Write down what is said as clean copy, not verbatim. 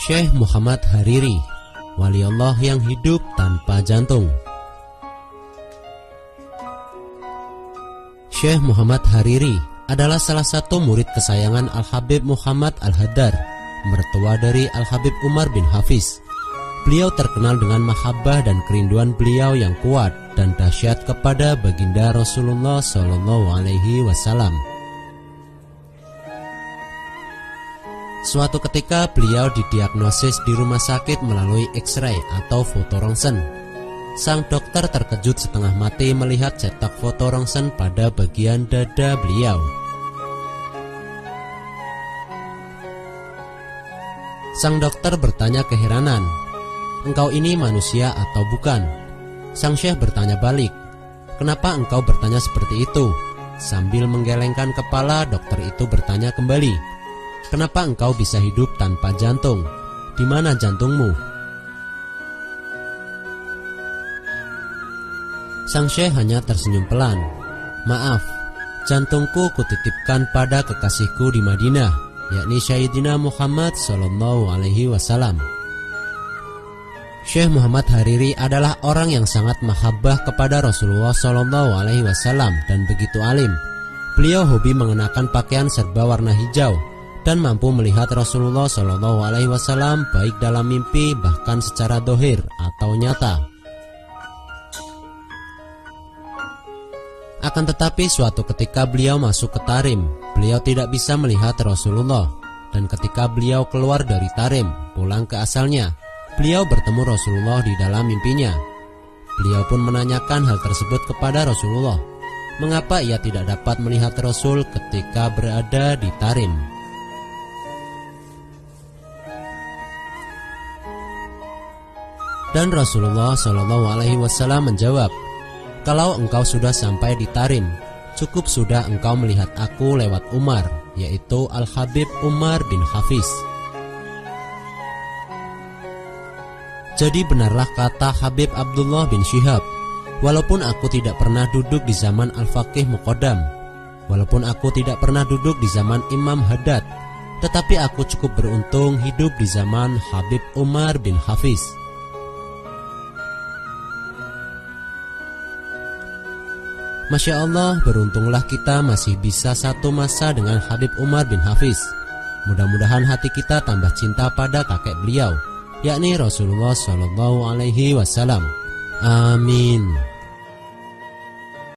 Syekh Muhammad Hariri, wali Allah yang hidup tanpa jantung. Syekh Muhammad Hariri adalah salah satu murid kesayangan Al-Habib Muhammad Al-Haddad, mertua dari Al-Habib Umar bin Hafiz. Beliau terkenal dengan mahabbah dan kerinduan beliau yang kuat dan dahsyat kepada baginda Rasulullah SAW. Suatu ketika beliau didiagnosis di rumah sakit melalui X-ray atau foto rongsen. Sang dokter terkejut setengah mati melihat cetak foto rongsen pada bagian dada beliau. Sang dokter bertanya keheranan, "Engkau ini manusia atau bukan?" Sang syekh bertanya balik, "Kenapa engkau bertanya seperti itu?" Sambil menggelengkan kepala, dokter itu bertanya kembali, "Kenapa engkau bisa hidup tanpa jantung? Di mana jantungmu?" Sang syekh hanya tersenyum pelan. "Maaf, jantungku kutitipkan pada kekasihku di Madinah, yakni Sayyidina Muhammad SAW." Syekh Muhammad Hariri adalah orang yang sangat mahabbah kepada Rasulullah SAW dan begitu alim. Beliau hobi mengenakan pakaian serba warna hijau dan mampu melihat Rasulullah SAW baik dalam mimpi bahkan secara dohir atau nyata. Akan tetapi suatu ketika beliau masuk ke Tarim, beliau tidak bisa melihat Rasulullah. Dan ketika beliau keluar dari Tarim, pulang ke asalnya, beliau bertemu Rasulullah di dalam mimpinya. Beliau pun menanyakan hal tersebut kepada Rasulullah, mengapa ia tidak dapat melihat Rasul ketika berada di Tarim. Dan Rasulullah SAW menjawab, "Kalau engkau sudah sampai di Tarim, cukup sudah engkau melihat aku lewat Umar, yaitu Al-Habib Umar bin Hafiz." Jadi benarlah kata Habib Abdullah bin Syihab, "Walaupun aku tidak pernah duduk di zaman Al-Faqih Muqaddam, walaupun aku tidak pernah duduk di zaman Imam Haddad, tetapi aku cukup beruntung hidup di zaman Habib Umar bin Hafiz." Masya Allah, beruntunglah kita masih bisa satu masa dengan Habib Umar bin Hafiz. Mudah-mudahan hati kita tambah cinta pada kakek beliau, yakni Rasulullah SAW. Amin.